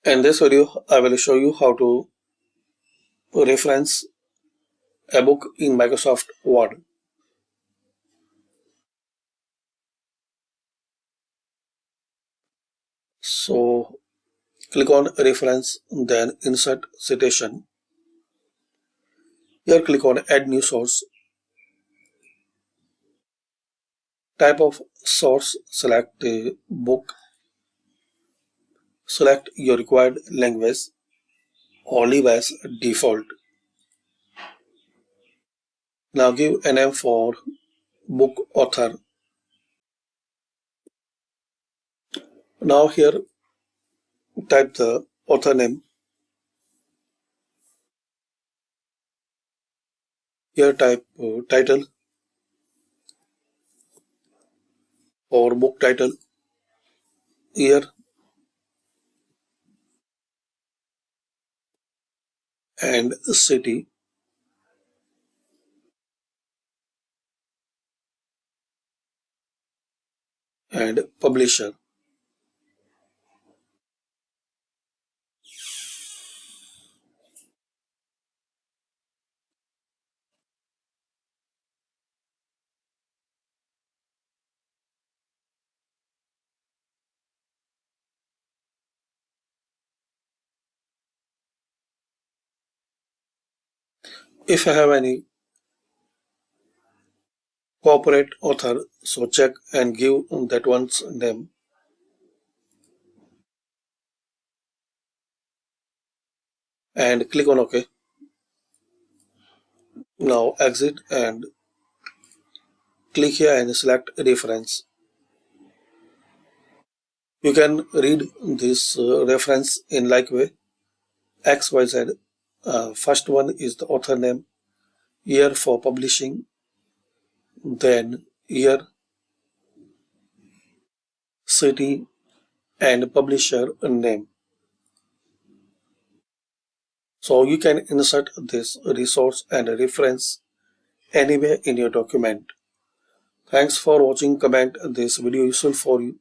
In this video, I will show you how to reference a book in Microsoft Word. So click on reference, then insert citation. Here click on add new source. Type of source, select book. Select your required language or leave as default. Now give a name for book author. Now here type the author name. Here type title or book title. Year and city. And publisher. If I have any corporate author, so check and give that one's name. And click on OK. Now exit and click here and select reference. You can read this reference in like way XYZ. First one is the author name, year for publishing, then year, city, and publisher name. So you can insert this resource and reference anywhere in your document. Thanks for watching. Comment this video useful for you.